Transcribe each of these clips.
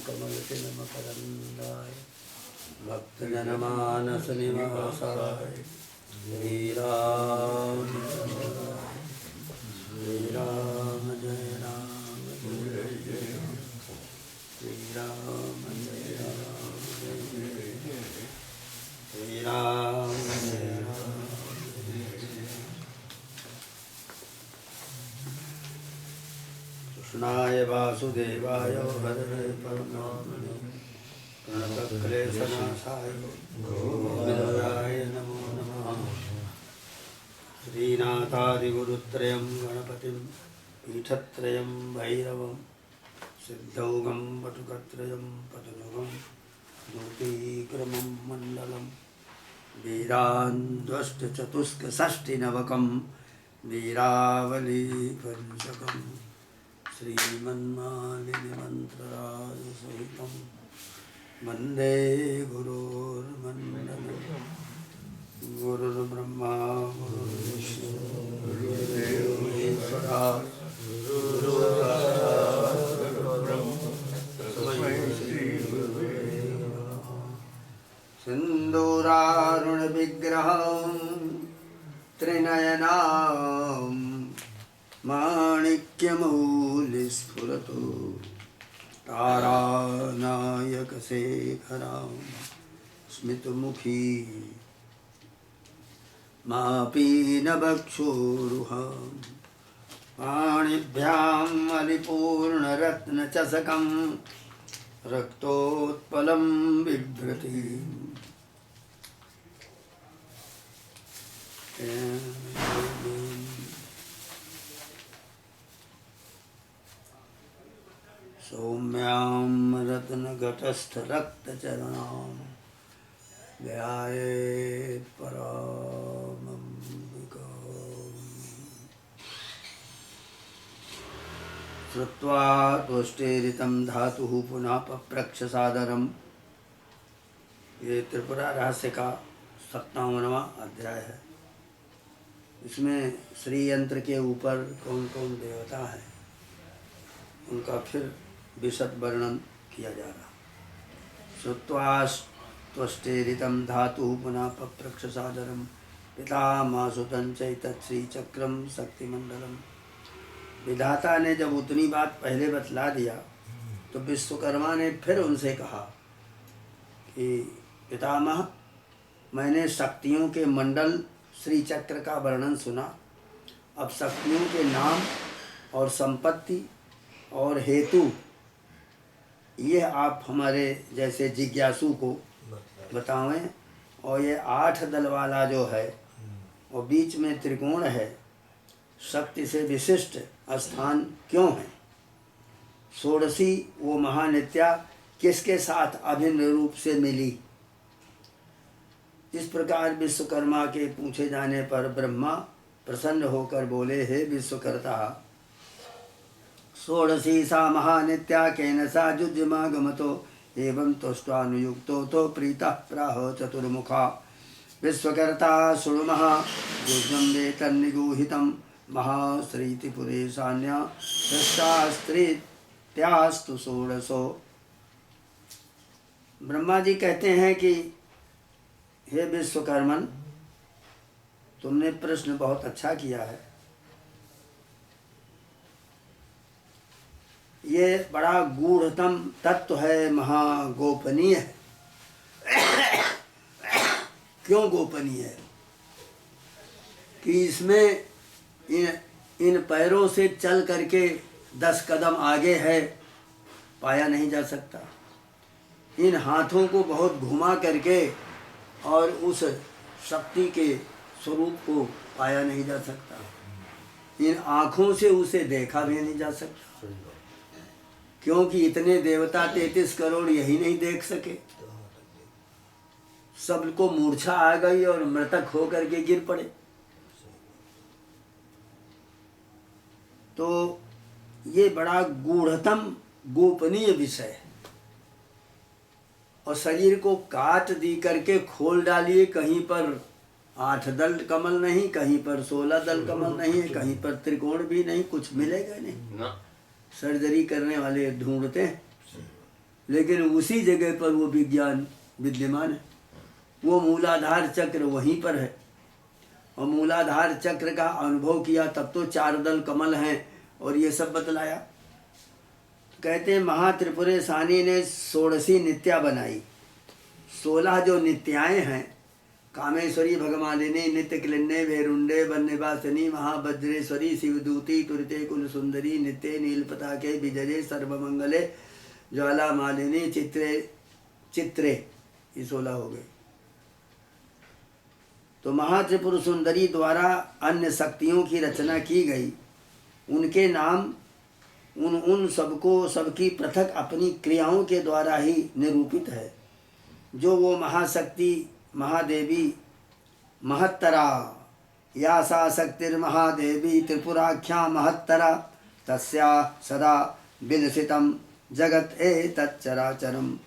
कमलतिलमकरन्दाय भक्तजनमानसनिवासाय श्रीराम श्रीराम जय राम जय जय श्रीराम जय राम जय जय श्रीराम जय राम। कृष्णाय वासुदेवाय हरये परमात्मने प्रणतक्लेशनाशाय गोविन्दाय नमो नमः। श्रीनाथादिगुरुत्रयं गणपतिं पीठत्रयं भैरवं सिद्धौघं वटुकत्रयं पतुयुगं दूतीक्रमं मण्डलं वीरान्द्वष्टचतुष्कषष्टिनवकं वीरावली पञ्चकम् श्रीमन्मालिनीमन्त्रराजसहितं वन्दे गुरोर्मण्डलं गुरुर्ब्रह्मा गुरुर्विष्णु गुरुर्देवो महेश्वरः गुरुर्साक्षात् परब्रह्म तस्मै श्रीगुरुवे नमः। सिन्दूरारुणविग्रहं त्रिनयनां माणिक्यमौलिस्फुरतु तारानायकशेखरां स्मितमुखी मापीनवक्षोरुहां पाणिभ्याम् अलिपूर्णरत्नचषकं रक्तोत्पलं बिभ्रतीम् सौम्यां रत्नघटस्थरक्तचरणां ध्यायेत् परामम्बिकाम्। श्रुत्वा त्वष्टेरितं धातुः पुनः पप्रच्छ सादरम्। ये त्रिपुरा रहस्य का 57वां अध्याय है। इसमें श्री यंत्र के ऊपर कौन कौन देवता है उनका फिर विशद वर्णन किया जा रहा। श्रुत्वा त्वष्टेरितं धातुः पुनः पप्रच्छ सादरं पितामहसुतं चैतच्छ्रीचक्रं शक्तिमंडलम। विधाता ने जब उतनी बात पहले बतला दिया तो विश्वकर्मा ने फिर उनसे कहा कि पितामह, मैंने शक्तियों के मंडल श्री चक्र का वर्णन सुना। अब शक्तियों के नाम और संपत्ति और हेतु ये आप हमारे जैसे जिज्ञासु को बतावें। और ये 8 दल वाला जो है और बीच में त्रिकोण है, शक्ति से विशिष्ट स्थान क्यों है? षोडशी वो महानित्या किसके साथ अभिन्न रूप से मिली? इस प्रकार विश्वकर्मा के पूछे जाने पर ब्रह्मा प्रसन्न होकर बोले, हे विश्वकर्ता, षोडशी सा महानित्या केन सा युज्यमागमतो एवं तुष्ट्वानुयुक्तो तो प्रीतः प्राह चतुर्मुखा। विश्वकर्ता शृणु महायुज्यं वेतन्निगूहितं महाश्रीति पुरेशान्या सृष्टास्त्रित्यास्तु षोडशो। ब्रह्मा जी कहते हैं कि हे विश्वकर्मन, तुमने प्रश्न बहुत अच्छा किया है। ये बड़ा गूढ़तम तत्व है, महागोपनीय है। क्यों गोपनीय है? कि इसमें इन पैरों से चल करके 10 कदम आगे है पाया नहीं जा सकता। इन हाथों को बहुत घुमा करके और उस शक्ति के स्वरूप को पाया नहीं जा सकता। इन आँखों से उसे देखा भी नहीं जा सकता, क्योंकि इतने देवता 33 करोड़ यही नहीं देख सके। सबको मूर्छा आ गई और मृतक होकर के गिर पड़े। तो ये बड़ा गूढ़तम गोपनीय विषय है। और शरीर को काट दी करके खोल डालिए, कहीं पर 8 दल कमल नहीं, कहीं पर 16 दल कमल नहीं है, कहीं पर त्रिकोण भी नहीं, कुछ मिलेगा नहीं। सर्जरी करने वाले ढूंढते हैं लेकिन उसी जगह पर वो विज्ञान विद्यमान है। वो मूलाधार चक्र वहीं पर है, और मूलाधार चक्र का अनुभव किया तब तो 4 दल कमल हैं और ये सब बतलाया। कहते हैं महात्रिपुरे सानी ने 16 नित्या बनाई। 16 जो नित्याएं हैं, कामेश्वरी, भगमालिनी, नित्य क्लिन्ने, भेरुंडे, वन्यवासिनी, महावज्रेश्वरी, शिवदूती, तुरते, कुल सुंदरी, नित्य, नीलपताके, विजये, सर्वमंगले, ज्वाला मालिनी, चित्रे, ये 16 हो गए। तो महात्रिपुर सुंदरी द्वारा अन्य शक्तियों की रचना की गई। उनके नाम उन सबको, सबकी पृथक अपनी क्रियाओं के द्वारा ही निरूपित है। जो वो महाशक्ति, महादेवी, महत्तरा, या सा शक्तिर्महादेवी त्रिपुराख्या महत्तरा, तस्या सदा विलसितम जगत एतच्चराचरम।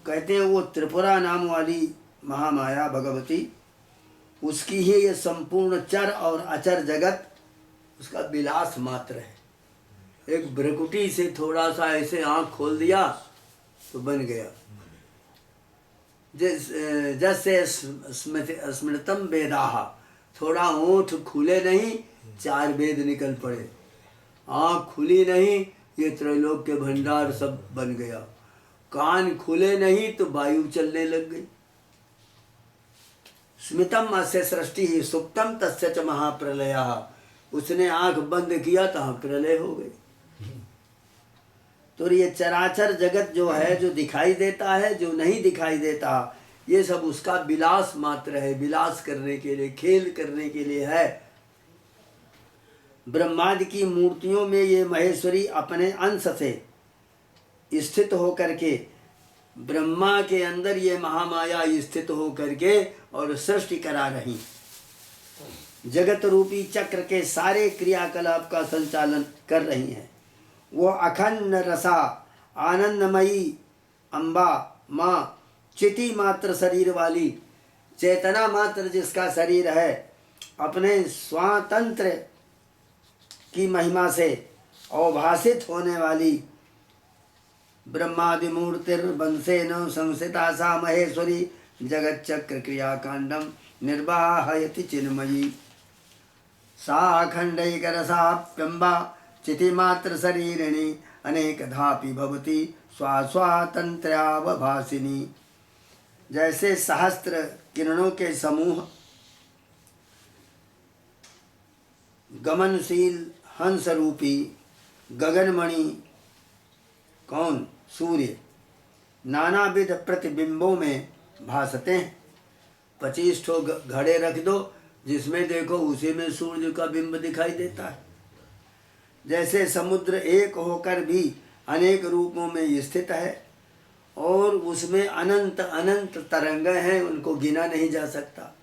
कहते हैं वो त्रिपुरा नाम वाली महामाया भगवती, उसकी ही ये संपूर्ण चर और अचर जगत उसका विलास मात्र है। एक भ्रकुटी से थोड़ा सा ऐसे आँख खोल दिया तो बन गया। जैसे स्मृतम वेदाह, थोड़ा होंठ खुले नहीं 4 वेद निकल पड़े, आँख खुली नहीं ये त्रैलोक के भंडार सब बन गया, कान खुले नहीं तो वायु चलने लग गई। स्मितम अस्य सृष्टि ही सुप्तम तस्य च महाप्रलयः, उसने आंख बंद किया तो प्रलय हो गई। तो ये चराचर जगत जो है, जो दिखाई देता है, जो नहीं दिखाई देता, ये सब उसका विलास मात्र है, विलास करने के लिए, खेल करने के लिए है। ब्रह्मादि की मूर्तियों में ये महेश्वरी अपने अंश से स्थित होकर के, ब्रह्मा के अंदर ये महामाया स्थित होकर के और सृष्टि करा रही, जगत रूपी चक्र के सारे क्रियाकलाप का संचालन कर रही हैं। वो अखंड रसा आनंदमयी अम्बा माँ, चिति मात्र शरीर वाली, चेतना मात्र जिसका शरीर है, अपने स्वातंत्र की महिमा से अवभाषित होने वाली, ब्रह्मादि मूर्तिर्वंशेन संस्थिता सा महेश्वरी जगत चक्र क्रियाकांडम निर्वाहयति चिन्मयी। सा अखंडैक रसाप्यम्बा चितिमात्र शरीरिणी अनेकधापि भवति स्वास्वातंत्र्यावभासिनी। जैसे सहस्त्र किरणों के समूह गमनशील हंस रूपी गगनमणि, कौन? सूर्य, नानाविध प्रतिबिंबों में भासते हैं। 25 ठो घड़े रख दो, जिसमें देखो उसी में सूर्य का बिंब दिखाई देता है। जैसे समुद्र एक होकर भी अनेक रूपों में स्थित है और उसमें अनंत अनंत तरंग हैं, उनको गिना नहीं जा सकता।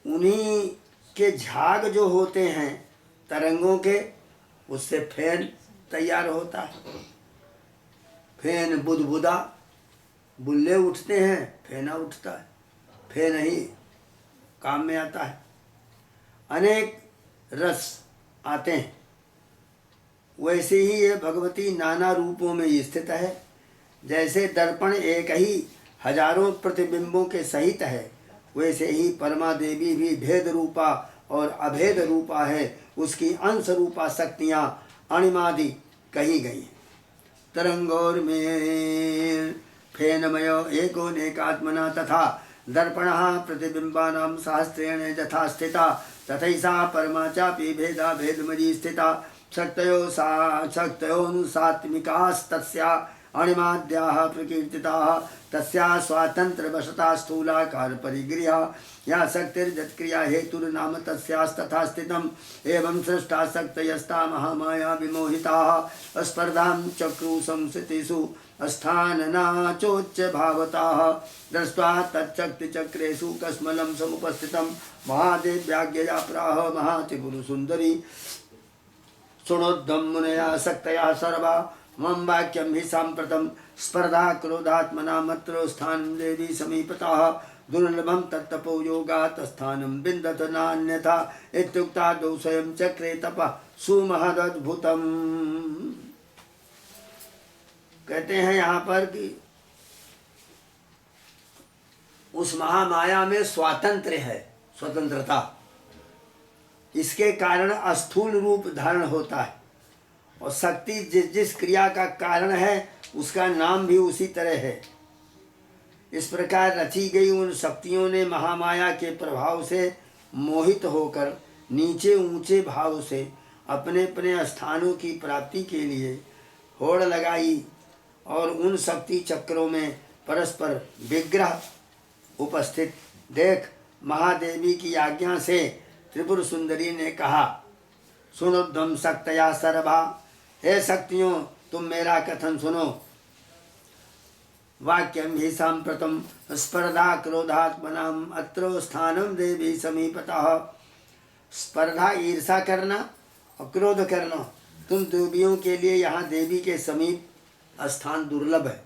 उन्हीं के झाग जो होते हैं तरंगों के, उससे फैन तैयार होता है। फैन बुदबुदा, बुल्ले उठते हैं, फेना उठता है, फैन ही काम में आता है। अनेक रस आते हैं। वैसे ही ये भगवती नाना रूपों में स्थित है। जैसे दर्पण एक ही हजारों प्रतिबिंबों के सहित है, वैसे ही परमा देवी भी भेद रूपा और अभेद रूपा है। उसकी अंश रूपा शक्तियाँ अणिमादि कही गई। तरंगोर में फेनमय एकोनेकात्मना तथा दर्पणः प्रतिबिंबानां सहस्रेण यथा स्थिता तथैसा परमा चापि भेदा भेदमयी स्थिता। शक्तयोऽनुसात्मिकास्तस्या अणिमाद्याः प्रकीर्तिताः तस्या स्वातंत्र्यवशता स्थूलाकार परिगृहा या शक्तिर्जत्क्रिया हेतुर्नाम तस्यास्तथा स्थितम्। एवं सृष्टा शक्तयस्ता महामाया विमोहिताः स्पर्धां चक्रु संस्थितिषु स्थाननाचोच्च भावताः। दृष्ट्वा तच्चक्तिचक्रेषु कस्मलं समुपस्थितं महादेव्याज्ञया प्राह महात्रिपुरसुन्दरी। शृणोद्धं मुनया शक्तया सर्वा मम वाक्यं हि साम्प्रतं। स्पर्धा क्रोधात्मना मत्रो स्थानं देवी समीपतः। दुर्लभं तत्तपो योगात् स्थानं विन्दत नान्यथा। इत्युक्तादौ स्वयं चक्रे तपः सुमहदद्भुतम्। कहते हैं यहाँ पर कि उस महामाया में स्वातंत्र है, स्वतंत्रता, इसके कारण अस्थूल रूप धारण होता है। और शक्ति जिस जिस क्रिया का कारण है उसका नाम भी उसी तरह है। इस प्रकार रची गई उन शक्तियों ने महामाया के प्रभाव से मोहित होकर नीचे ऊंचे भाव से अपने अपने स्थानों की प्राप्ति के लिए होड़ लगाई और उन शक्ति चक्रों में परस्पर विग्रह उपस्थित देख महादेवी की आज्ञा से त्रिपुर सुंदरी ने कहा, सुनोद्धम शक्तया सर्वा, हे शक्तियों तुम मेरा कथन सुनो। वाक्यम ही सांप्रतम स्पर्धा क्रोधात्मनाम अत्रो स्थानम देवी समीपतः। स्पर्धा ईर्षा करना और क्रोध करना, तुम देवियों के लिए यहाँ देवी के समीप स्थान दुर्लभ है,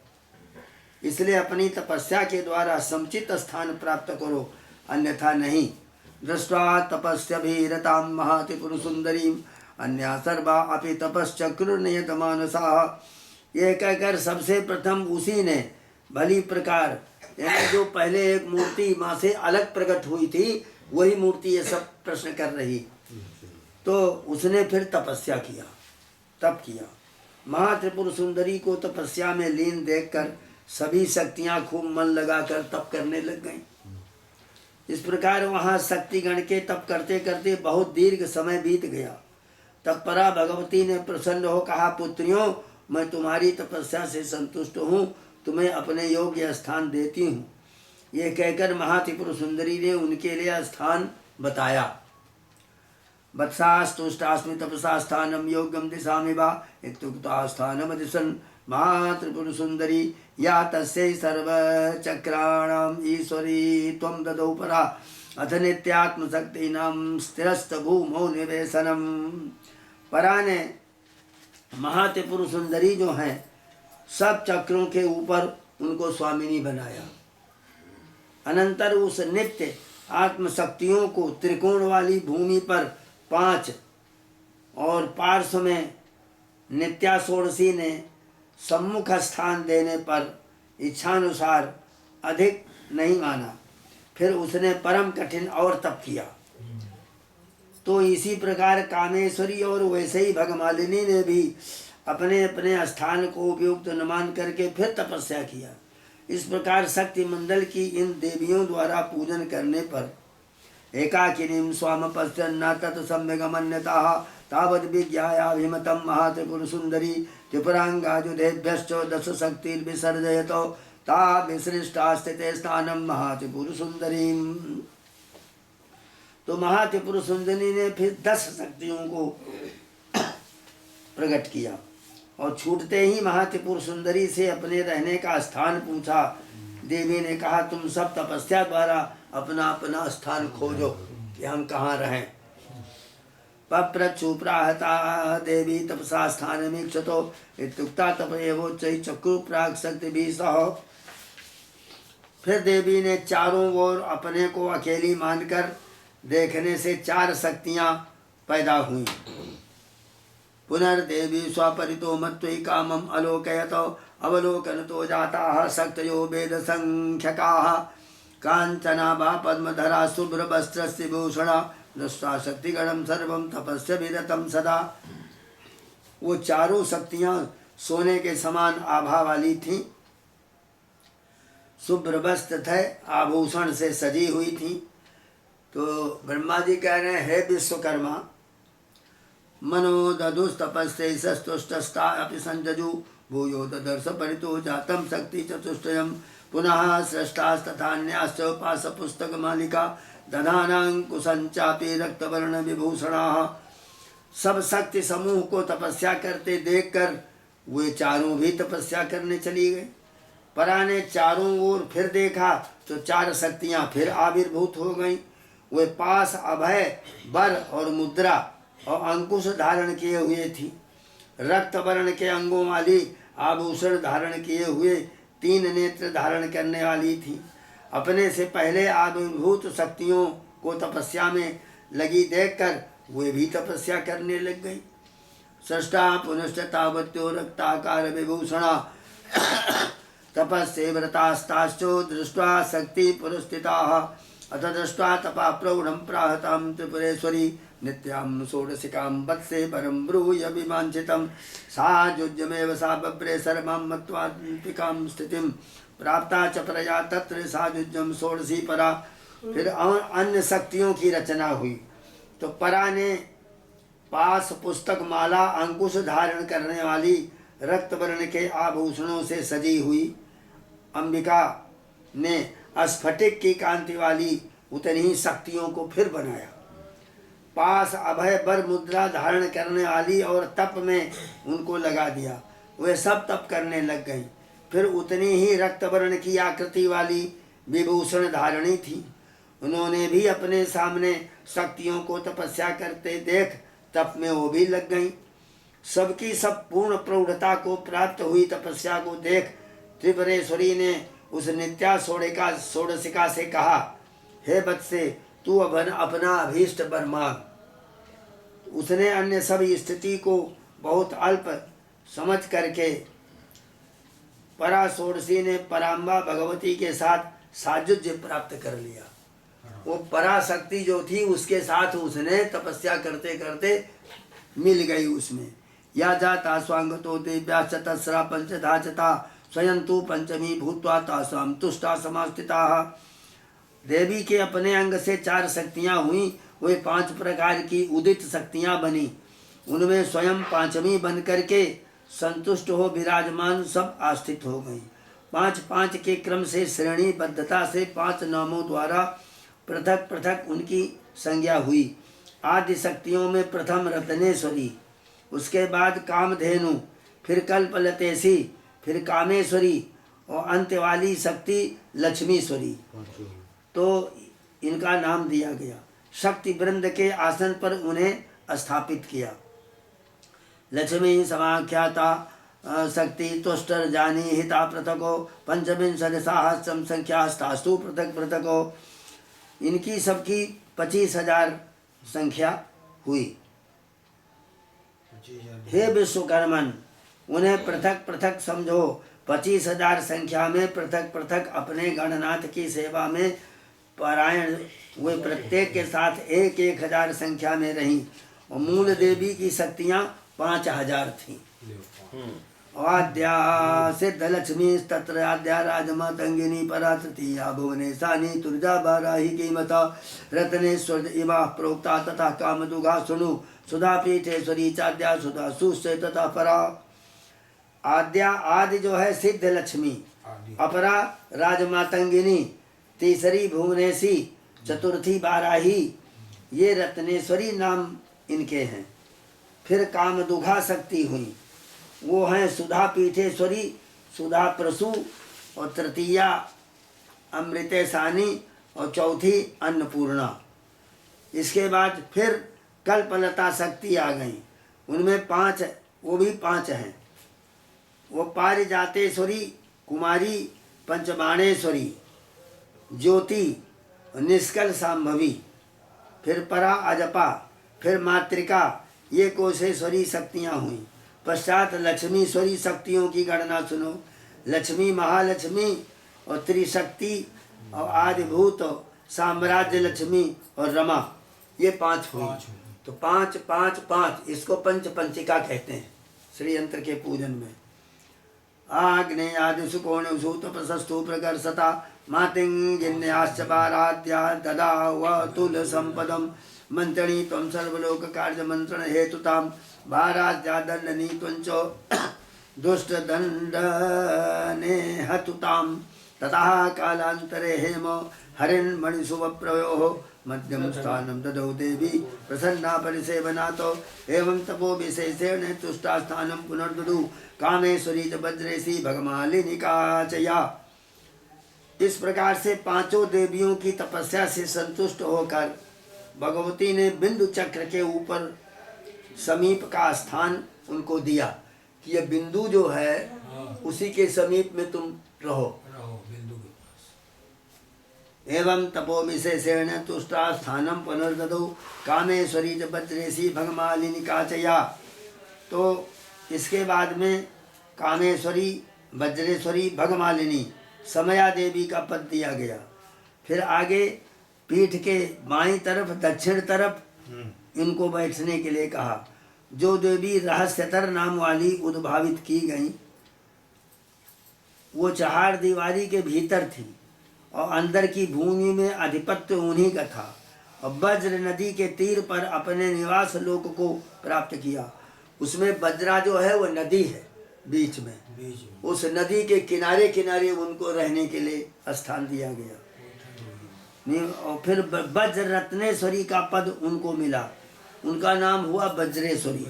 इसलिए अपनी तपस्या के द्वारा समुचित स्थान प्राप्त करो, अन्यथा नहीं। दृष्ट्वा तपस्यभिरतां महात्रिपुरसुंदरीं अन्या सर्वा अपि तपश्चक्रुर्नियतमानसाः। यह कहकर सबसे प्रथम उसी ने भली प्रकार, यानी जो पहले एक मूर्ति माँ से अलग प्रकट हुई थी वही मूर्ति ये सब प्रश्न कर रही, तो उसने फिर तपस्या किया, तप किया। महात्रिपुर सुंदरी को तपस्या में लीन देखकर सभी शक्तियां खूब मन लगाकर तप करने लग गईं। इस प्रकार वहाँ शक्तिगण के तप करते करते बहुत दीर्घ समय बीत गया। तब परा भगवती ने प्रसन्न हो कहा, पुत्रियों मैं तुम्हारी तपस्या से संतुष्ट हूँ, तुम्हें अपने योग्य स्थान देती हूँ। ये कहकर महात्रिपुर सुंदरी ने उनके लिए स्थान बताया। वत्सास्तुष्टास्मि तपसा स्थानम योग्यम दिशामि वा इत्युक्ता स्थानम दिशन् महात्रिपुर सुंदरी या तस्यै सर्वचक्राणाम् ईश्वरी त्वं ददौ परा अथ नित्यात्मशक्तीनां स्थिरस्त भूमौ निवेशनम। परा ने महात्रिपुर सुंदरी जो हैं सब चक्रों के ऊपर उनको स्वामिनी बनाया। अनंतर उस नित्य आत्मशक्तियों को त्रिकोण वाली भूमि पर 5 और पार्श्व में नित्या षोडशी ने सम्मुख स्थान देने पर इच्छानुसार अधिक नहीं माना। फिर उसने परम कठिन और तप किया। तो इसी प्रकार कामेश्वरी और वैसे ही भगमालिनी ने भी अपने अपने स्थान को उपयुक्त न मान करके फिर तपस्या किया। इस प्रकार शक्ति मंडल की इन देवियों द्वारा पूजन करने पर एकाकिनीं स्वामपश्यन्न तत् सम्यगमन्यताः तावद् विज्ञायाभिमतं महात्रिपुर सुंदरी त्रिपुरांगाजुदेभ्यश्च 10 शक्तिर्विसर्जयतो ता विसृष्टा स्थिते स्थानं महात्रिपुर सुंदरीम्। तो महात्रिपुर सुंदरी ने फिर 10 शक्तियों को प्रकट किया और छूटते ही महात्रिपुर सुंदरी से अपने रहने का स्थान पूछा। देवी ने कहा, तुम सब तपस्या द्वारा अपना अपना स्थान खोजो कि हम कहाँ रहें। पप्रच्छु प्राहता देवी तपसा स्थानमीक्षतो इत्युक्ता तप एवोच्चै चक्रु प्राग शक्तिभिः सह। फिर देवी ने चारों ओर अपने को अकेली मानकर देखने से 4 शक्तियां पैदा हुई। पुनर्देवी स्वपरितो मत्वै कामम् अलोकयतो अवलोकनतो जाताः शक्तयो वेद संख्यकाः कांचना वा पद्मधरा शुभ्रवस्त्रस्य भूषणा दृष्टा शक्तिगणं सर्वं तपस्य विरतं सदा। वो चारों शक्तियां सोने के समान आभा वाली थीं, शुभ्र वस्त्र थे, आभूषण से सजी हुई थीं। तो ब्रह्मा जी कह रहे हैं, हे विश्वकर्मा, मनो ददुस्तपस्ते सस्तुष्टस्ता अपि संजजु भूयो ददर्श परितो जातम शक्ति चतुष्टयम् पुनः सृष्टास्तथान्याश्च पाशपुस्तक मालिका दधानांकुशंचापि रक्तवर्ण विभूषणाः। सब शक्ति समूह को तपस्या करते देखकर वे चारों भी तपस्या करने चली गई। परा ने चारों ओर फिर देखा तो 4 शक्तियां फिर आविर्भूत हो गईं। वे पास, अभय, बर और मुद्रा और अंकुश धारण किए हुए थी। रक्त वर्ण के अंगों वाली आभूषण धारण किए हुए 3 नेत्र धारण करने वाली थी। अपने से पहले आविर्भूत शक्तियों को तपस्या में लगी देखकर वे भी तपस्या करने लग गई। सृष्टा पुनश्च तावत्यो रक्ताकार विभूषणा तपस्से व्रतास्ताश्चो दृष्ट्वा शक्ति पुरस्थिताः अथ दृष्ट्वा तपा प्रौढ़ं प्राहतां त्रिपुरेश्वरी नित्यां षोडशिकां वत्से परं ब्रूय विमाञ्छितं सा युज्यमेव सा बभ्रे सर्वां मत्वान्तिकां स्थितिं प्राप्ता च परया तत्र सा युज्यं षोडशी परा। फिर अन्य शक्तियों की रचना हुई। तो परा ने पास, पुस्तक, माला, अंकुश धारण करने वाली रक्त वर्ण के आभूषणों से सजी हुई अंबिका ने स्फटिक की कांति वाली उतनी ही शक्तियों को फिर बनाया। पास अभय बर मुद्रा धारण करने वाली और तप में उनको लगा दिया, वे सब तप करने लग गई। फिर उतनी ही रक्त वर्ण की आकृति वाली विभूषण धारणी थी, उन्होंने भी अपने सामने शक्तियों को तपस्या करते देख तप में वो भी लग गईं। सबकी सब पूर्ण प्रौढ़ता को प्राप्त हुई तपस्या को देख त्रिपुरेश्वरी ने उस नित्या षोडशिका से कहा, हे बत्से, तू अपना अभीष्ट वर मांग। उसने अन्य सब स्थिति को बहुत अल्प समझ करके परा षोडशी ने पराम्बा भगवती के साथ साजुज्य प्राप्त कर लिया। वो पराशक्ति जो थी उसके साथ उसने तपस्या करते करते मिल गई उसमें। या जाता स्वांगतो देव्याश्च तस्रा पंचधा चता स्वयं तु पंचमी भूत्वा तासाम तुष्टा समास्थिता। देवी के अपने अंग से 4 शक्तियां हुई, वे 5 प्रकार की उदित शक्तियां बनी, उनमें स्वयं 5वीं बन करके संतुष्ट हो विराजमान सब आस्थित हो गई। 5-5 के क्रम से श्रेणीबद्धता से 5 नामों द्वारा पृथक पृथक उनकी संज्ञा हुई। आदि शक्तियों में प्रथम रत्नेश्वरी, उसके बाद कामधेनु, फिर कल्पलतेशी, फिर कामेश्वरी और अंत वाली शक्ति लक्ष्मीश्वरी। तो इनका नाम दिया गया। शक्ति वृंद के आसन पर उन्हें स्थापित किया। लक्ष्मी समाख्याता शक्ति तुष्टर जानी हिता पृथको पंचविंशति सहस्रम संख्यास्तास्तु पृथक पृथको। इनकी सबकी 25,000 संख्या हुई। हे विश्वकर्मन, उन्हें पृथक पृथक समझो। 25,000 संख्या में पृथक पृथक अपने गणनाथ की सेवा में पारायण वे प्रत्येक के साथ 1,000 संख्या में रहीं। और मूल देवी की शक्तियाँ 5,000 थीं। आद्या सिद्ध लक्ष्मी तत्र आद्या राजमातंगिनी परा तृतीया भुवनेशानी तुर्जा बाराही कीमता रत्नेश्वर इवा प्रोक्ता तथा कामदुगा सुनु सुधा पीठेश्वरी चाद्या सुधा सुश्रे तथा परा। आद्या आदि जो है सिद्ध लक्ष्मी, अपरा राजमातंगिनी, तीसरी भुवनेशी, चतुर्थी बाराही, ये रत्नेश्वरी नाम इनके हैं। फिर कामदुघा शक्ति हुई, वो हैं सुधा पीठेश्वरी, सुधा प्रसु, और तृतीया अमृतेशानी और चौथी अन्नपूर्णा। इसके बाद फिर कल्पलता शक्ति आ गई, उनमें 5, वो भी 5 हैं। वो पारिजातेश्वरी, कुमारी, पंचबाणेश्वरी, ज्योति, निष्कल सांभवी, फिर परा अजपा, फिर मातृका, ये कोशेश्वरी शक्तियाँ हुई। पश्चात लक्ष्मीश्वरी शक्तियों की गणना सुनो। लक्ष्मी, महालक्ष्मी और त्रिशक्ति और आदिभूत, साम्राज्य लक्ष्मी और रमा, ये 5 हुई। तो 5, 5, 5, इसको पंचपंचिका कहते हैं श्री यंत्र के पूजन में। आग्नेयादिषु कोणेषु तपसस्तु प्रकर्षता मातिंगिन्याश्च पाराद्या ददा वतुल संपदम मंत्रणी त्वं सर्वलोक कार्य मंत्रण हेतुताम भाराद्या दंडनी त्वंच दुष्ट दंडने हतुताम ततः कालांतरे हेम हरिन् मणिशुभप्रयोः मध्यम स्थानं ददौ देवी प्रसन्ना परिसेवनातो एवं तपो विशेषेण तुष्टा स्थानं पुनर्ददु कामेश्वरी च वज्रेशी भगमालिनिका च या। इस प्रकार से 5 देवियों की तपस्या से संतुष्ट होकर भगवती ने बिंदु चक्र के ऊपर समीप का स्थान उनको दिया कि यह बिंदु जो है उसी के समीप में तुम रहो। एवं तपो विशेषेण तुष्टा स्थानम पुनर्ददौ कामेश्वरी च वज्रेशी भगमालिनिका च या। तो इसके बाद में कामेश्वरी वज्रेश्वरी, भगमालिनी, समया देवी का पद दिया गया। फिर आगे पीठ के बाईं तरफ, दक्षिण तरफ इनको बैठने के लिए कहा। जो देवी रहस्यतर नाम वाली उद्भावित की गई, वो चहार दीवारी के भीतर थी और अंदर की भूमि में अधिपत्य उन्हीं का था। और वज्र नदी के तीर पर अपने निवास लोक को प्राप्त किया। उसमें वज्रा जो है वो नदी है बीच में, उस नदी के किनारे किनारे उनको रहने के लिए स्थान दिया गया। और फिर वज्र रत्नेश्वरी का पद उनको मिला, उनका नाम हुआ वज्रेश्वरी।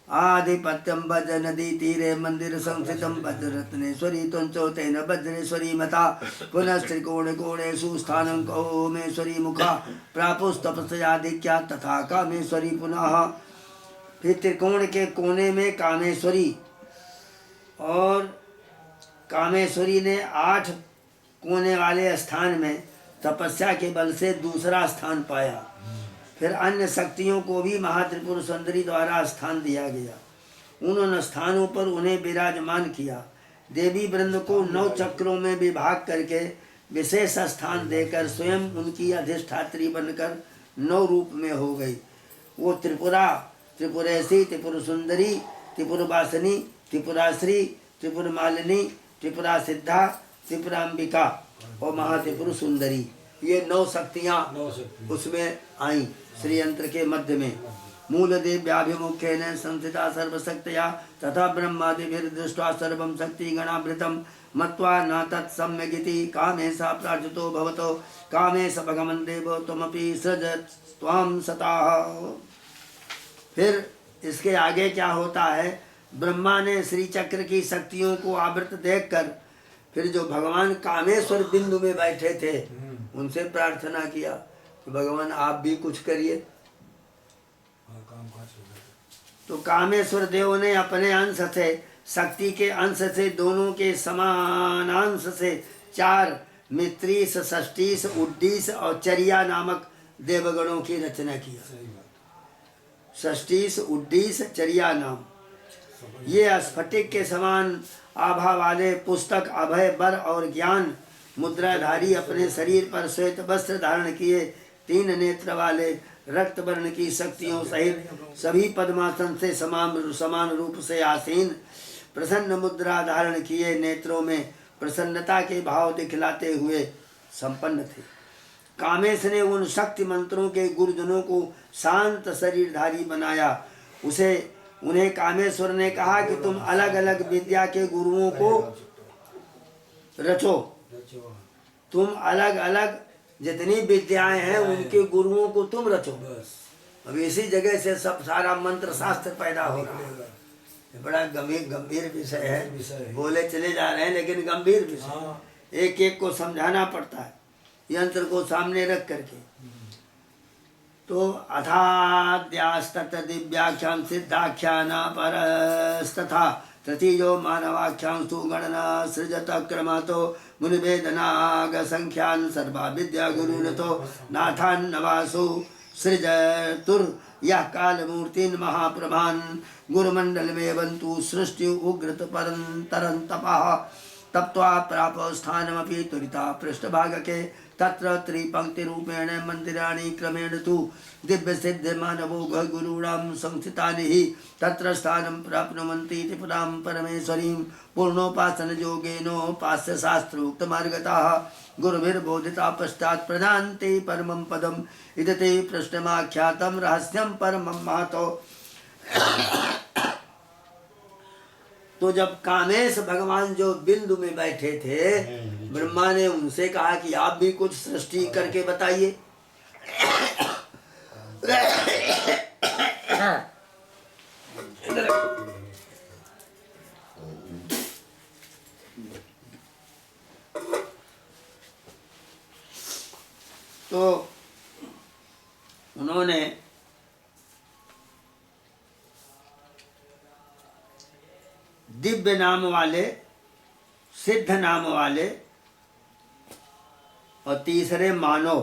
आधिपत्यम वज्र नदी तीरे मंदिर संस्थितम वज्र रत्नेश्वरी तुंचो तेन वज्रेश्वरी मता पुनः त्रिकोण कोणेषु स्थानं कौमेश्वरी मुखा प्रापुस्तपस्याधिक्या तथा कामेश्वरी पुनः। फिर त्रिकोण के कोने में कामेश्वरी, और कामेश्वरी ने 8 कोने वाले स्थान में तपस्या के बल से दूसरा स्थान पाया। फिर अन्य शक्तियों को भी महात्रिपुर सुंदरी द्वारा स्थान दिया गया। उन्होंने स्थानों पर उन्हें विराजमान किया। देवी वृंद को 9 चक्रों में विभाग करके विशेष स्थान देकर स्वयं उनकी अधिष्ठात्री बनकर 9 रूप में हो गई। वो त्रिपुरा, त्रिपुरेशी, त्रिपुर सुंदरी, त्रिपुर वासिनी, त्रिपुराश्री, त्रिपुर मालिनी, त्रिपुरा सिद्धा, त्रिपुरांबिका और महात्रिपुर सुंदरी, ये 9 शक्तियाँ उसमें आई श्रीयंत्र के मध्य में। मूल देव्याभिमुख्येन संस्थिता सर्वशक्तया तथा ब्रह्मादिभिर्दृष्ट्वा सर्वं शक्ति गणावृतं मत्वा न तत्सम्यगिति कामेशा प्रार्थितो भवतो कामेश भगवन् देवो त्वमपि सृज त्वां सताः। फिर इसके आगे क्या होता है, ब्रह्मा ने श्री चक्र की शक्तियों को आवृत देखकर फिर जो भगवान कामेश्वर बिंदु में बैठे थे उनसे प्रार्थना किया कि भगवान आप भी कुछ करिए। तो कामेश्वर देव ने अपने अंश से, शक्ति के अंश से, दोनों के समान अंश से 4 मित्रीस, षष्टीस, उड्डीस और चरिया नामक देवगणों की रचना किया। षष्टीस, उड्डीस, चरिया नाम ये स्फटिक के समान आभा वाले पुस्तक अभय, बर और ज्ञान मुद्राधारी, अपने शरीर पर श्वेत वस्त्र धारण किए, 3 नेत्र वाले, रक्त वर्ण की शक्तियों सहित सभी पद्मासन से समान रूप से आसीन, प्रसन्न मुद्रा धारण किए, नेत्रों में प्रसन्नता के भाव दिखलाते हुए संपन्न थे। कामेश ने उन शक्ति मंत्रों के गुरुजनों को शांत शरीरधारी बनाया। उन्हें कामेश्वर ने कहा कि तुम अलग अलग विद्या के गुरुओं को रचो, तुम अलग अलग जितनी विद्याएं हैं उनके गुरुओं को तुम रचो। अब इसी जगह से सब सारा मंत्र शास्त्र पैदा हो रहा है। बड़ा गंभीर विषय है, बोले चले जा रहे हैं लेकिन गंभीर विषय, एक एक को समझाना पड़ता है यंत्र को सामने रख करके। तो अथाद्यास्तत दिव्याख्यान सिद्धाख्याना परस्तथा तृतीयो मानवाख्यांस्तु गणना सृजत क्रमतो मुनिवेदनाग संख्यान सर्वा विद्या गुरुरतो नाथान नवासु सृजतुर यः कालमूर्तिन् महाप्रभान् गुरुमंडल में बंतु सृष्टि उग्रत परंतरं तपः तप्त्वा प्राप स्थानमपि त्वरिता पृष्ठभाग के तत्र त्रिपंक्ति रूपेण मंदिराणि क्रमेण तु दिव्य सिद्ध मानवो गुरूणां संस्थितानि हि तत्र स्थानं प्राप्नुवन्ति त्रिपुरां परमेश्वरीं पूर्णोपासन योगेनोपास्य शास्त्रोक्त मार्गतः गुरुभिर्बोधिता पश्चात् प्रदान्ते परमं पदम् इदते प्रश्नमाख्यातं रहस्यं परमं महतो। तो जब कामेश भगवान जो बिंदु में बैठे थे, ब्रह्मा ने उनसे कहा कि आप भी कुछ सृष्टि करके बताइए। तो उन्होंने दिव्य नाम वाले, सिद्ध नाम वाले और तीसरे मानव,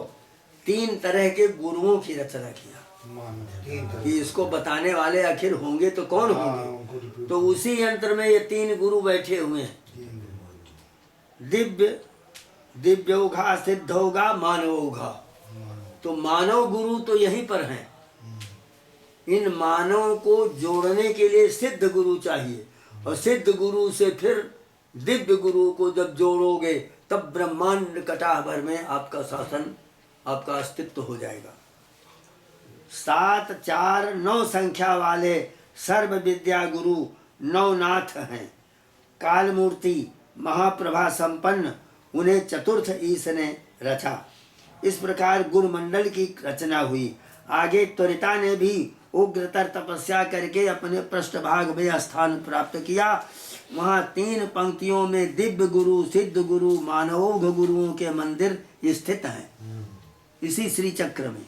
3 तरह के गुरुओं की रचना किया। कि इसको बताने वाले आखिर होंगे तो कौन होंगे। तो उसी यंत्र में ये 3 गुरु बैठे हुए हैं, दिव्य होगा, सिद्ध होगा, मानव होगा। तो मानव गुरु तो यहीं पर हैं। इन मानव को जोड़ने के लिए सिद्ध गुरु चाहिए, और सिद्ध गुरु से फिर दिव्य गुरु को जब जोड़ोगे तब ब्रह्मांड कटाह भर में आपका शासन, आपका अस्तित्व हो जाएगा। 7, 4, 9 संख्या वाले सर्व विद्या गुरु नवनाथ हैं। कालमूर्ति महाप्रभा संपन्न उन्हें चतुर्थ ईश ने रचा। इस प्रकार गुरुमंडल की रचना हुई। आगे त्वरिता ने भी उग्रतर तपस्या करके अपने पृष्ठभाग में स्थान प्राप्त किया। वहाँ 3 पंक्तियों में दिव्य गुरु, सिद्ध गुरु, मानवोघ गुरुओं के मंदिर स्थित हैं इसी श्री चक्र में।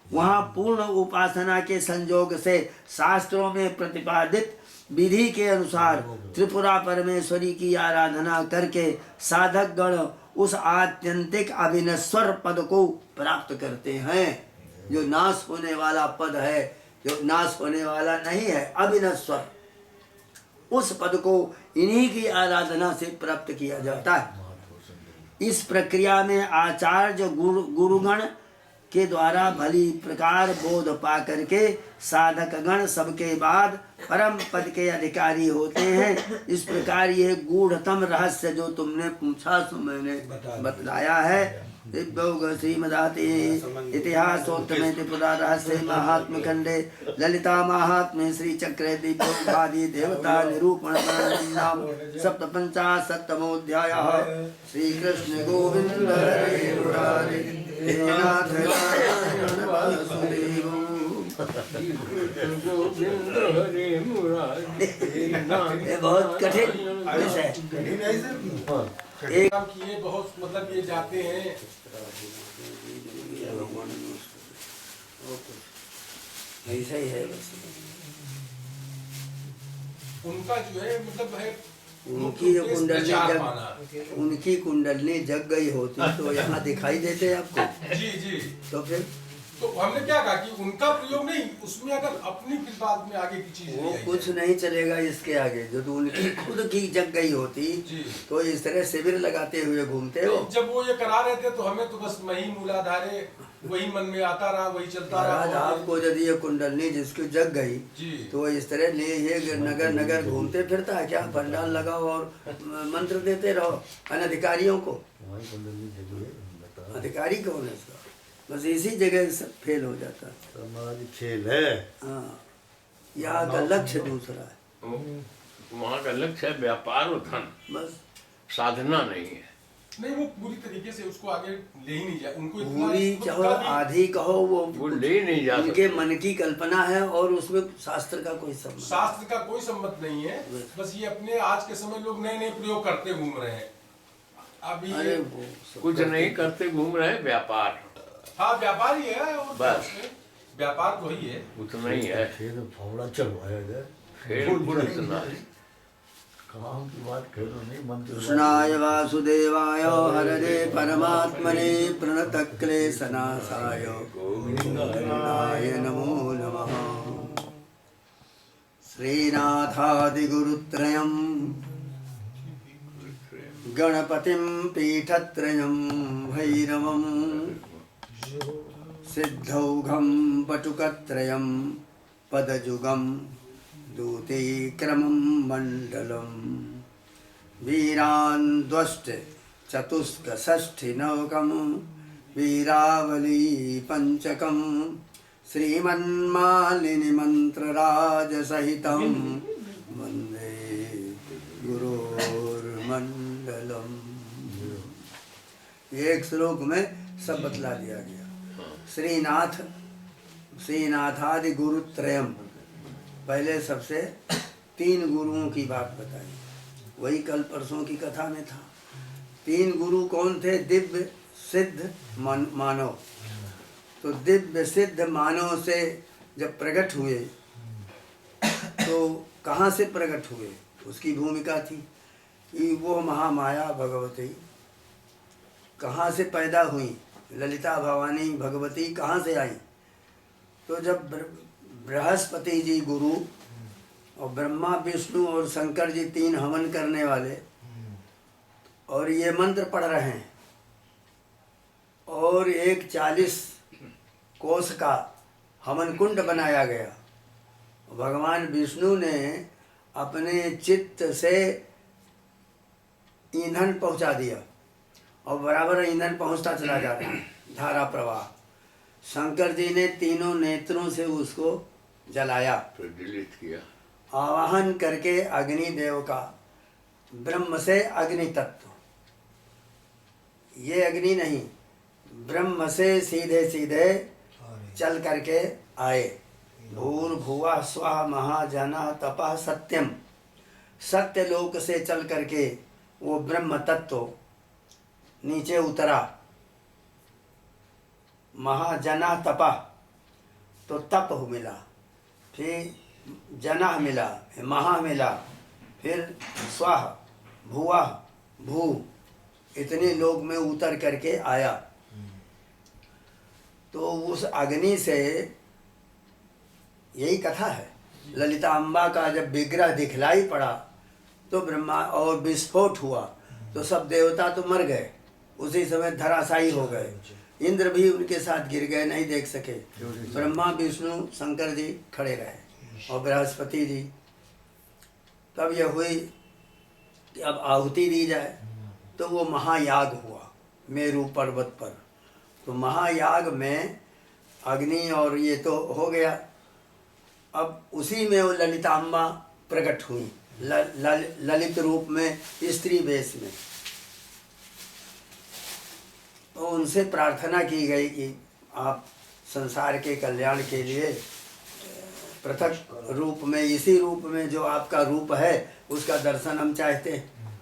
वहाँ पूर्ण उपासना के संयोग से शास्त्रों में प्रतिपादित विधि के अनुसार त्रिपुरा परमेश्वरी की आराधना करके साधक गण उस आत्यंतिक अविनश्वर पद को प्राप्त करते हैं, जो नाश होने वाला पद है, जो नाश होने वाला नहीं है, अविनश्वर। उस पद को इन्हीं की आराधना से प्राप्त किया जाता है। इस प्रक्रिया में आचार्य गुरुगण के द्वारा भली प्रकार बोध पा करके साधक गण सबके बाद परम पद के अधिकारी होते हैं। इस प्रकार ये गूढ़तम रहस्य जो तुमने पूछा सो मैंने बतलाया है। दिव्यौघ श्रीमदाति इतिहासोत्तमे त्रिपुरा रहस्य महात्म खंडे ललिता महात्म्ये श्री चक्रे दिव्यौघादि देवता निरूपण नाम सप्तपञ्चाशत्तमोऽध्यायः। श्री कृष्ण गोविंद हरे मुरारे हे नाथ वासुदेव। ये बहुत कठिन विषय एक काम किए, बहुत मतलब ये जाते हैं ऐसा ही है बस। उनका जो है मतलब है उनकी जो उनकी कुंडली जग गई होती तो यहाँ दिखाई देते आपको। जी जी। तो फिर तो हमने क्या कहा कि उनका प्रयोग नहीं, उसमें अगर अपनी किस बात में आगे की चीज वो कुछ नहीं चलेगा इसके आगे। जो तो उनकी खुद की जग गई होती तो इस तरह शिविर लगाते हुए घूमते हो। जब वो ये करा रहे थे तो हमें तो बस वही मूलाधारे वही मन में आता रहा, वही चलता रहा। आज आपको यदि ये कुंडलनी जिसकी जग गई तो इस तरह ले ये नगर नगर घूमते फिरता है क्या? पंडाल लगाओ और मंत्र देते रहो अनधिकारियों को। अधिकारी कौन है इसका? बस इसी जगह सब फेल हो जाता है। समाज खेल है। हाँ, यहाँ का लक्ष्य दूसरा है। वहाँ का लक्ष्य है व्यापार और धन, बस साधना नहीं है। नहीं, वो पूरी तरीके से उसको आगे ले ही नहीं जा, उनको पूरी चाहो आधी कहो वो ले ही नहीं जा सकते। उनके मन की कल्पना है और उसमें शास्त्र का कोई संबंध, शास्त्र का कोई संबंध नहीं है। बस ये अपने आज के समय लोग नए नए प्रयोग करते घूम रहे हैं। अभी कुछ नहीं करते घूम रहे, व्यापार। हाँ, व्यापार ही है और बस व्यापार तो ही है, कुछ नहीं है। खेल फावड़ा चलवाया जाए, खेल इतना काम की बात खेलो नहीं, मन की कृष्णाय वासुदेवाय हरदे परमात्मने प्रणतक्लेशनाशाय गोविन्दाय नमो नमः। श्रीनाथादिगुरुत्रयं गणपतिं पीठत्रयं भैरवं सिद्धौघं पटुकत्रयं पदजुगं दूतीक्रमं मण्डलं वीरान्द्वष्ट चतुष्कषष्ठिनवकं वीरावली पञ्चकं श्रीमन्मालिनी मन्त्रराजसहितं वन्दे गुरोर्मण्डलम्। एक श्लोक में सब बतला दिया गया। श्रीनाथादि गुरुत्रयम, पहले सबसे 3 गुरुओं की बात बताई, वही कल परसों की कथा में था। 3 गुरु कौन थे? दिव्य सिद्ध मानव। तो दिव्य सिद्ध मानव से जब प्रकट हुए तो कहाँ से प्रकट हुए? उसकी भूमिका थी कि वो महामाया भगवती कहाँ से पैदा हुई? ललिता भवानी भगवती कहाँ से आई? तो जब बृहस्पति जी गुरु और ब्रह्मा विष्णु और शंकर जी 3 हवन करने वाले और ये मंत्र पढ़ रहे हैं और एक 40 कोस का हवन कुंड बनाया गया। भगवान विष्णु ने अपने चित्त से ईंधन पहुंचा दिया और बराबर ईंधन पहुंचता चला जा रहा है, धारा प्रवाह। शंकर जी ने तीनों नेत्रों से उसको जलाया, फिर डिलीट किया। आवाहन करके अग्निदेव का, ब्रह्म से अग्नि तत्व, ये अग्नि नहीं, ब्रह्म से सीधे सीधे चल करके आए। भूर्भुवः स्वः महाजनः तपः सत्यम, सत्य लोक से चल करके वो ब्रह्म तत्व नीचे उतरा। महाजनः तपः, तो तप मिला, फिर जनः मिला, महा मिला, फिर स्वः भुवः भू, इतने लोग में उतर करके आया। तो उस अग्नि से, यही कथा है, ललिता अम्बा का जब विग्रह दिखलाई पड़ा तो ब्रह्मा और विस्फोट हुआ तो सब देवता तो मर गए, उसी समय धराशायी हो गए। इंद्र भी उनके साथ गिर गए, नहीं देख सके। ब्रह्मा विष्णु शंकर जी खड़े रहे और बृहस्पति जी। तब यह हुई कि अब आहुति दी जाए, तो वो महायाग हुआ मेरू पर्वत पर। तो महायाग में अग्नि और ये तो हो गया। अब उसी में वो ललिताम्बा प्रकट हुई, ललित रूप में, स्त्री वेश में। तो उनसे प्रार्थना की गई कि आप संसार के कल्याण के लिए पृथक रूप में, इसी रूप में जो आपका रूप है उसका दर्शन हम चाहते हैं।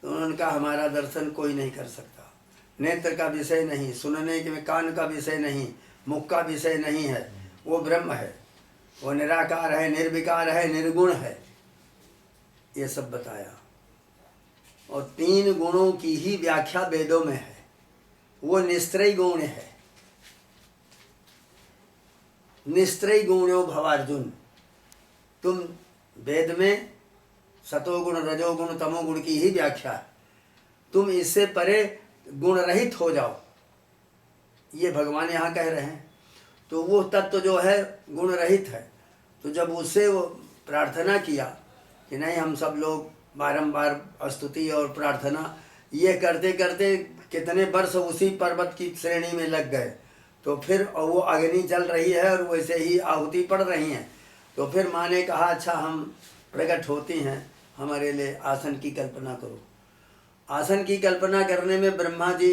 तो उन्होंने कहा हमारा दर्शन कोई नहीं कर सकता, नेत्र का विषय नहीं, सुनने के कान का विषय नहीं, मुख का विषय नहीं है, वो ब्रह्म है, वो निराकार है, निर्विकार है, निर्गुण है, ये सब बताया। और 3 गुणों की ही व्याख्या वेदों में है, वो निस्त्रय गुण है। निस्त्रय गुणो भवार्जुन, तुम वेद में सतोगुण रजोगुण तमोगुण की ही व्याख्या है, तुम इससे परे गुण रहित हो जाओ, ये भगवान यहाँ कह रहे हैं। तो वो तत्व जो है गुण रहित है। तो जब उससे वो प्रार्थना किया कि नहीं, हम सब लोग बारंबार स्तुति और प्रार्थना ये करते करते कितने वर्ष उसी पर्वत की श्रेणी में लग गए। तो फिर वो अग्नि जल रही है और वैसे ही आहुति पड़ रही हैं। तो फिर माँ ने कहा अच्छा हम प्रकट होती हैं, हमारे लिए आसन की कल्पना करो। आसन की कल्पना करने में ब्रह्मा जी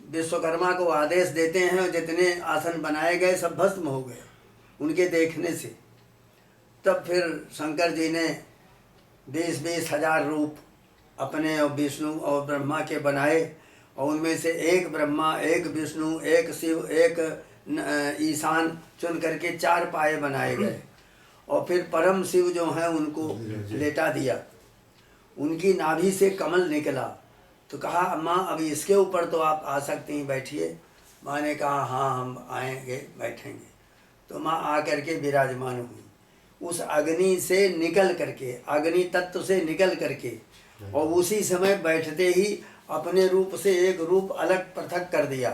विश्वकर्मा को आदेश देते हैं और जितने आसन बनाए गए सब भस्म हो गए उनके देखने से। तब फिर शंकर जी ने 20-20 हजार रूप अपने और विष्णु और ब्रह्मा के बनाए, और उनमें से एक ब्रह्मा, एक विष्णु, एक शिव, एक ईशान चुन करके 4 पाए बनाए गए। और फिर परम शिव जो हैं उनको लेटा दिया, उनकी नाभि से कमल निकला। तो कहा माँ अभी इसके ऊपर तो आप आ सकती हैं, बैठिए। माँ ने कहा हाँ हम आएंगे, बैठेंगे। तो माँ आकर के विराजमान हुई उस अग्नि से निकल करके, अग्नि तत्व से निकल करके, और उसी समय बैठते ही अपने रूप से एक रूप अलग पृथक कर दिया।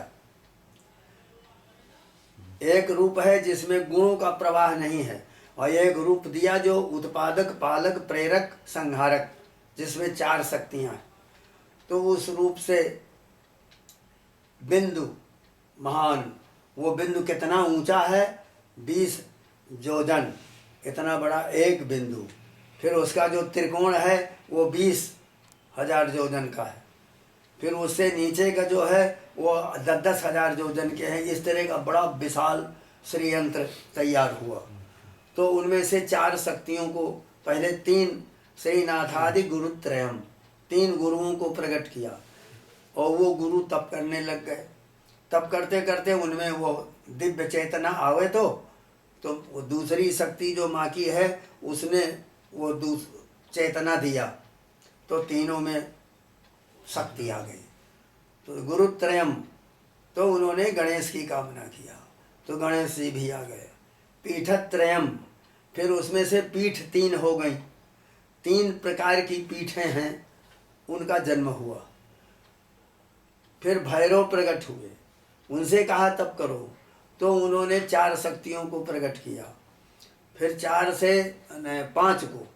एक रूप है जिसमें गुणों का प्रवाह नहीं है, और एक रूप दिया जो उत्पादक, पालक, प्रेरक, संहारक, जिसमें 4 शक्तियां हैं। तो उस रूप से बिंदु महान, वो बिंदु कितना ऊंचा है, 20 योजन, इतना बड़ा एक बिंदु। फिर उसका जो त्रिकोण है वो 20,000 योजन का है। फिर उससे नीचे का जो है वो 10,000 योजन के हैं। इस तरह का बड़ा विशाल श्रीयंत्र तैयार हुआ। तो उनमें से 4 शक्तियों को, पहले 3 श्रीनाथादि गुरुत्रयम, 3 गुरुओं को प्रकट किया, और वो गुरु तप करने लग गए। तप करते करते उनमें वो दिव्य चेतना आवे तो वो दूसरी शक्ति जो माँ की है उसने वो चेतना दिया, तो तीनों में शक्ति आ गई। तो गुरुत्रयम, तो उन्होंने गणेश की कामना किया। तो गणेश जी भी आ गए। पीठत्रयम, फिर उसमें से पीठ 3 हो गई, 3 प्रकार की पीठें हैं, उनका जन्म हुआ। फिर भैरव प्रकट हुए, उनसे कहा तब करो, तो उन्होंने 4 शक्तियों को प्रकट किया। फिर 4 से 5 को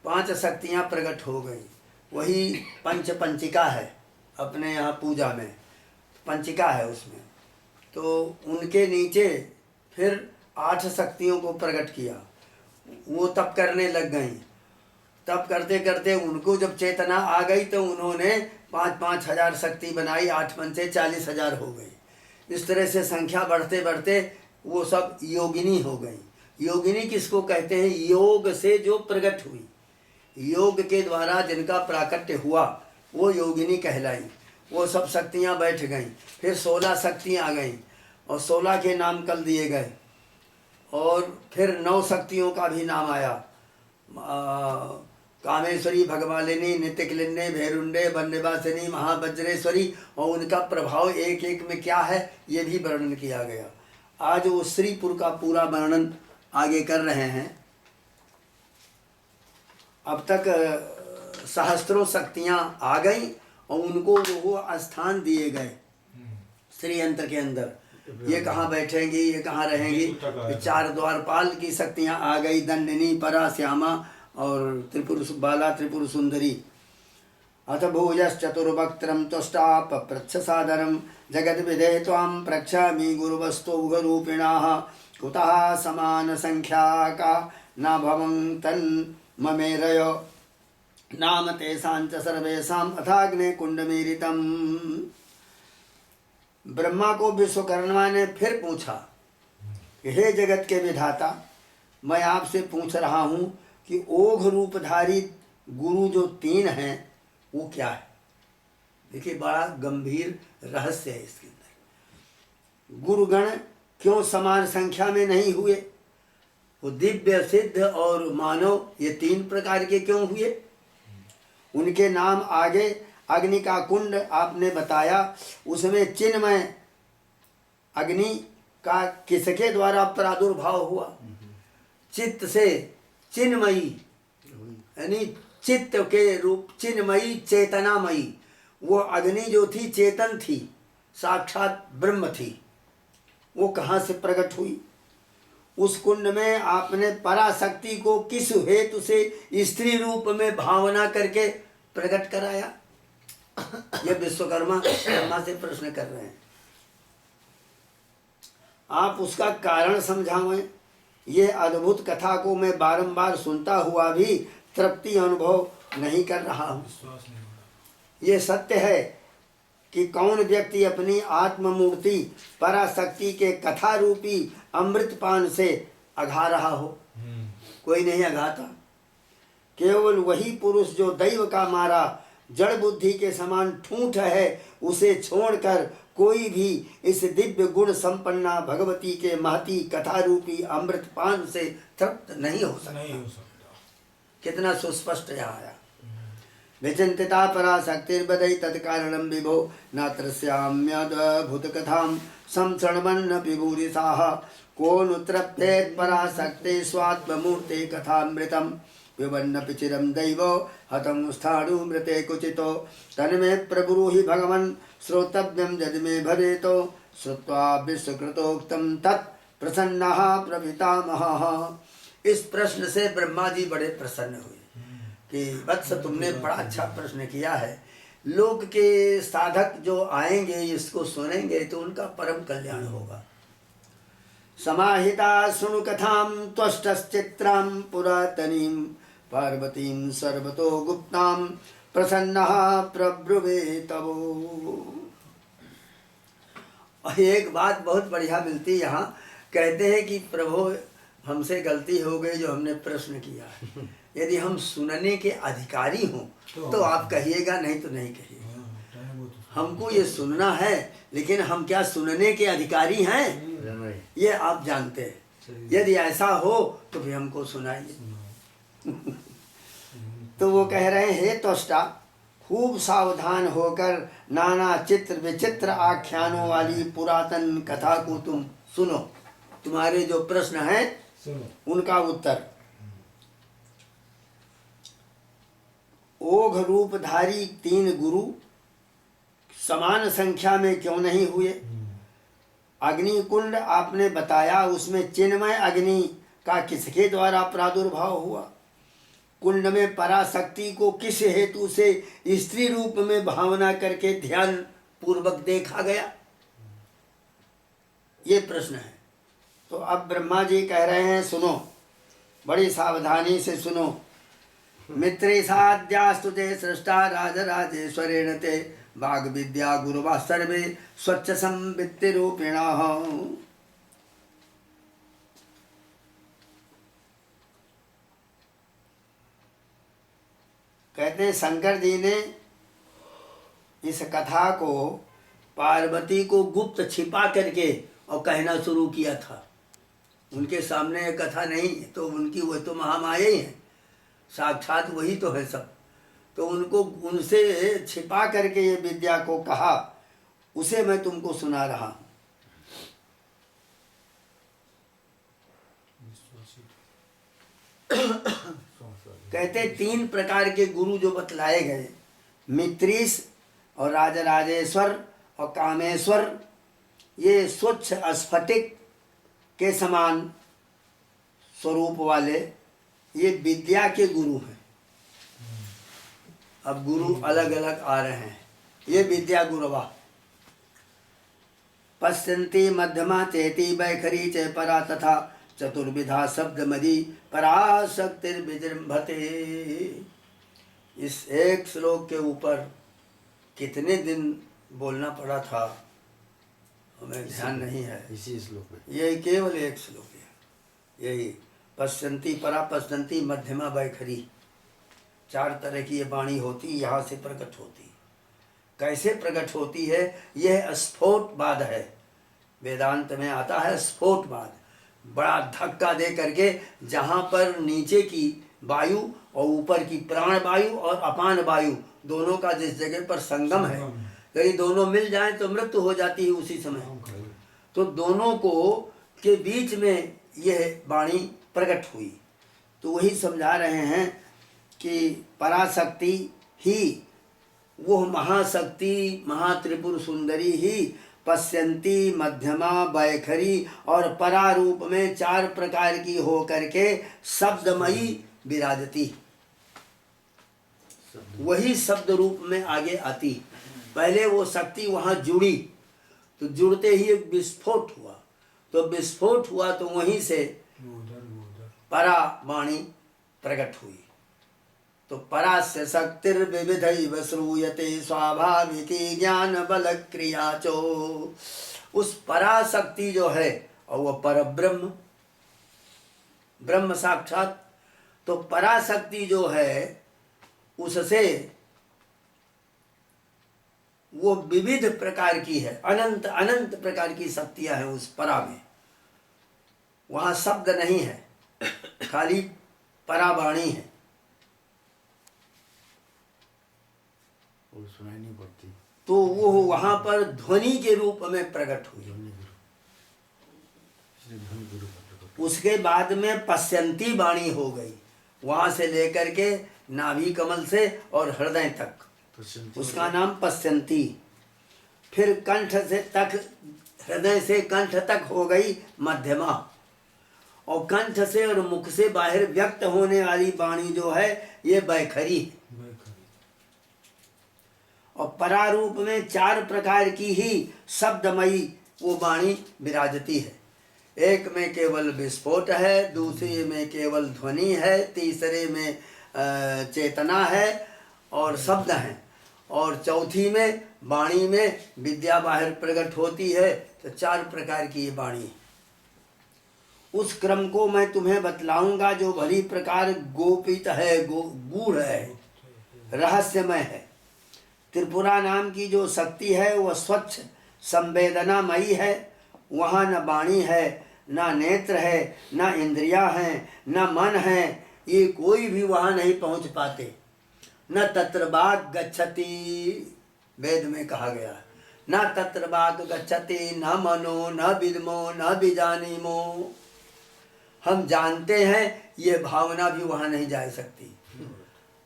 5 शक्तियाँ प्रकट हो गई। वही पंचिका है, अपने यहाँ पूजा में पंचिका है उसमें। तो उनके नीचे फिर 8 शक्तियों को प्रकट किया। वो तप करने लग गई। तप करते करते उनको जब चेतना आ गई तो उन्होंने 5-5 हजार शक्ति बनाई, 8 पंचे 40,000 हो गई। इस तरह से संख्या बढ़ते बढ़ते वो सब योगिनी हो गई। योगिनी किसको कहते हैं? योग से जो प्रकट हुई, योग के द्वारा जिनका प्राकट्य हुआ वो योगिनी कहलाई। वो सब शक्तियाँ बैठ गईं। फिर 16 शक्तियाँ आ गईं और 16 के नाम कल दिए गए। और फिर 9 शक्तियों का भी नाम आया, कामेश्वरी, भगवालिनी, नित्यकलिन्ने, भैरुंडे, वन्यवासिनी, महावज्रेश्वरी, और उनका प्रभाव एक एक में क्या है ये भी वर्णन किया गया। आज वो श्रीपुर का पूरा वर्णन आगे कर रहे हैं। अब तक सहस्त्रों शक्तियाँ आ गई और उनको वो स्थान दिए गए श्रीयंत्र के अंदर। ये कहाँ बैठेंगी, ये कहाँ रहेंगी। 4 द्वारपाल की शक्तियाँ आ गई, दंडिनी, परा, श्यामा और त्रिपुर बाला, त्रिपुर सुंदरी। अथ भूयश्चतुर्वक्त्रं त्वष्टा पप्रच्छ सादरं जगद्विदे त्वां प्रक्षामि गुरुवस्तुघरूपिणाः कुतः समान संख्याका न भवं तन्ममेरय नाम तेषां च सर्वेषां अथाग्ने कुंडमीरितम्। ब्रह्मा को विश्वकर्मा ने फिर पूछा कि हे जगत के विधाता, मैं आपसे पूछ रहा हूँ कि ओघ रूपधारी गुरु जो 3 हैं वो क्या है। देखिए बड़ा गंभीर रहस्य है इसके अंदर। गुरुगण क्यों समान संख्या में नहीं हुए? वो दिव्य, सिद्ध और मानव ये 3 प्रकार के क्यों हुए? उनके नाम आगे अग्नि का कुंड आपने बताया, उसमें चिन्मय अग्नि का किसके द्वारा प्रादुर्भाव हुआ? चित्त से चिन्मयी, यानी चित्त के रूप, चिन्मयी, चेतनामयी। वो अग्नि जो थी चेतन थी, साक्षात ब्रह्म थी। वो कहाँ से प्रकट हुई? उस कुंड में आपने पराशक्ति को किस हेतु से स्त्री रूप में भावना करके प्रकट कराया? ये विश्वकर्मा ब्रह्मा से प्रश्न कर रहे हैं। आप उसका कारण समझावें। ये अद्भुत कथा को मैं बारंबार सुनता हुआ भी तृप्ति अनुभव नहीं कर रहा हूँ। ये सत्य है कि कौन व्यक्ति अपनी आत्ममूर्ति पराशक्ति के कथा रूपी अमृतपान से अघा रहा हो? कोई नहीं अघाता। केवल वही पुरुष जो दैव का मारा जड़ बुद्धि के समान ठूंठ है, उसे छोड़कर कोई भी इस दिव्य गुण संपन्ना भगवती के महती कथा रूपी अमृतपान से तृप्त नहीं हो सकता। कितना सुस्पष्ट यहाँ आया। विचिंतिता पराशक्तिर्बधै तत्कारणं विभो नात्र श्याम्यद्भुत कथां संशृण्वन् विभूरिशाः को नु तृप्येत् पराशक्ते स्वात्ममूर्ते कथामृतं पिबन्नपि चिरं दैवो हतं स्थाणु मृते कुचितो तन्मे प्रब्रूहि भगवन् श्रोतव्यं यद्मे भवेतो श्रुत्वा विश्वकृतोक्तं तत् प्रसन्नः प्रपितामहः। इस प्रश्न से ब्रह्मा जी बड़े प्रसन्न हुए कि वत्स तुमने बड़ा अच्छा प्रश्न किया है। लोक के साधक जो आएंगे इसको सुनेंगे तो उनका परम कल्याण होगा। समाहिता सुनु कथां त्वष्टश्चित्रां पुरातनीं पार्वतीं सर्वतो गुप्तां प्रसन्नः प्रब्रुवे तवो। और एक बात बहुत बढ़िया मिलती यहाँ, कहते हैं कि प्रभु हमसे गलती हो गई जो हमने प्रश्न किया है। यदि हम सुनने के अधिकारी हों तो आप कहिएगा, नहीं तो नहीं कहिएगा। हमको ये सुनना है, लेकिन हम क्या सुनने के अधिकारी हैं ये आप जानते हैं। यदि ऐसा हो तो फिर हमको सुनाइए। तो वो कह रहे हैं, हे त्वष्टा, खूब सावधान होकर नाना चित्र विचित्र आख्यानों वाली पुरातन कथा को तुम सुनो। तुम्हारे जो प्रश्न हैं उनका उत्तर। ओघ रूपधारी 3 गुरु समान संख्या में क्यों नहीं हुए? अग्निकुंड आपने बताया, उसमें चिन्मय अग्नि का किसके द्वारा प्रादुर्भाव हुआ? कुंड में पराशक्ति को किस हेतु से स्त्री रूप में भावना करके ध्यान पूर्वक देखा गया? ये प्रश्न है। तो अब ब्रह्मा जी कह रहे हैं, सुनो, बड़ी सावधानी से सुनो। मित्रेशाद्यास्तुते सृष्टा राजराजेश्वरेण ते वाग विद्या गुरुवा सर्वे स्वच्छ संवित्ति रूपिणा। कहते हैं शंकर जी ने इस कथा को पार्वती को गुप्त छिपा करके और कहना शुरू किया था। उनके सामने ये कथा नहीं तो उनकी, वो तो महामाया ही है, साक्षात वही तो है सब। तो उनको उनसे छिपा करके ये विद्या को कहा, उसे मैं तुमको सुना रहा हूं। कहते 3 प्रकार के गुरु जो बतलाए गए, मित्रीश और राजराजेश्वर और कामेश्वर, ये स्वच्छ स्फटिक के समान स्वरूप वाले ये विद्या के गुरु हैं। अब गुरु अलग अलग आ रहे हैं। ये विद्या गुरुवा पश्यन्ति मध्यमा चेति वैखरी च परा तथा चतुर्विधा शब्द मदी पराशक्तिर्विजृंभते। इस एक श्लोक के ऊपर कितने दिन बोलना पड़ा था हमें ध्यान नहीं है। इसी श्लोक में यही केवल एक श्लोक है। यही पश्यन्ति परा, पश्यन्ति मध्यमा वैखरी, 4 तरह की ये वाणी होती, यहाँ से प्रकट होती। कैसे प्रकट होती है? यह स्फोटवाद है। वेदांत में आता है स्फोटवाद, बड़ा धक्का दे करके जहाँ पर नीचे की वायु और ऊपर की प्राण वायु और अपान वायु दोनों का जिस जगह पर संगम है, यदि दोनों मिल जाएं तो मृत्यु हो जाती है उसी समय। तो दोनों को के बीच में यह वाणी प्रकट हुई। तो वही समझा रहे हैं कि पराशक्ति ही, वो महाशक्ति महात्रिपुर सुंदरी ही पश्यन्ती मध्यमा वैखरी और परारूप में 4 प्रकार की हो करके शब्दमयी विराजती, वही शब्द रूप में आगे आती। पहले वो शक्ति वहाँ जुड़ी, तो जुड़ते ही एक विस्फोट हुआ, तो विस्फोट हुआ तो वहीं से परा वाणी प्रकट हुई। तो परास्य शक्तिर्विविधैव श्रूयते स्वाभाविकी ज्ञान बल क्रिया चो। उस पराशक्ति जो है और वह परब्रह्म, ब्रह्म साक्षात, तो पराशक्ति जो है उससे वो विविध प्रकार की है, अनंत अनंत प्रकार की शक्तियां हैं उस परा में। वहां शब्द नहीं है, खाली परावाणी है, वो सुनाई नहीं पड़ती। तो वो वहां पर ध्वनि के रूप में प्रकट हुई। उसके बाद में पश्यन्ती वाणी हो गई, वहां से लेकर के नाभि कमल से और हृदय तक, उसका नाम पश्यन्ती। फिर कंठ से तक, हृदय से कंठ तक हो गई मध्यमा, और कंठ से और मुख से बाहर व्यक्त होने वाली वाणी जो है ये वैखरी है। और परारूप में 4 प्रकार की ही शब्दमयी वो वाणी विराजती है। एक में केवल विस्फोट है, दूसरे में केवल ध्वनि है, तीसरे में चेतना है और शब्द हैं, और चौथी में वाणी में विद्या बाहर प्रकट होती है। तो 4 प्रकार की ये वाणी। उस क्रम को मैं तुम्हें बतलाऊंगा जो भली प्रकार गोपित है, गूढ़ है, रहस्यमय है। त्रिपुरा नाम की जो शक्ति है वह स्वच्छ संवेदनामयी है। वहाँ न वाणी है, न नेत्र है, न इंद्रियां हैं, न मन है, ये कोई भी वहाँ नहीं पहुँच पाते। न तत्र वाग गच्छति, वेद में कहा गया, न तत्र वातु गच्छति न मनो न विद्मो न बीजानीमो। हम जानते हैं ये भावना भी वहाँ नहीं जा सकती।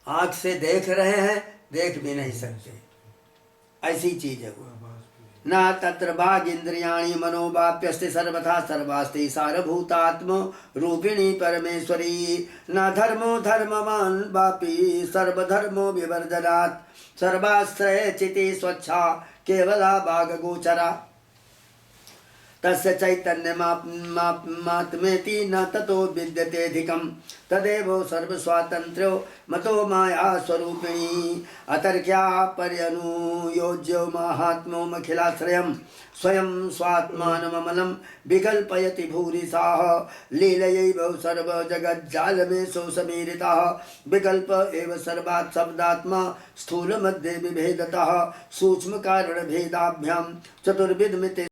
आँख से देख रहे हैं, देख भी नहीं सकते, ऐसी चीज है वो। न तत्र भाग इंद्रियाणि मनोवाप्यस्ति सर्वथा सर्वास्ति सारभूतात्म रूपिणी परमेश्वरी। न धर्मो धर्मवान् वापि सर्वधर्मो विवर्जनात् सर्वाश्रय चिति स्वच्छा केवला भागगोचरा। तस्य चैतन्यमात्मेति न ततो विद्यतेऽधिकं तदेव सर्वस्वातन्त्र्यो मतो माया स्वरूपिणी। अतर्क्या पर्यनुयोज्यो माहात्म्योमखिलाश्रयं स्वयं स्वात्मानममलं विकल्पयति भूरिशाः। लीलयैव सर्वजगज्जालमेषु समीरितः विकल्प एव सर्वात् शब्दात्मा स्थूलमध्ये विभेदतः सूक्ष्मकारणभेदाभ्यां चतुर्विधमिति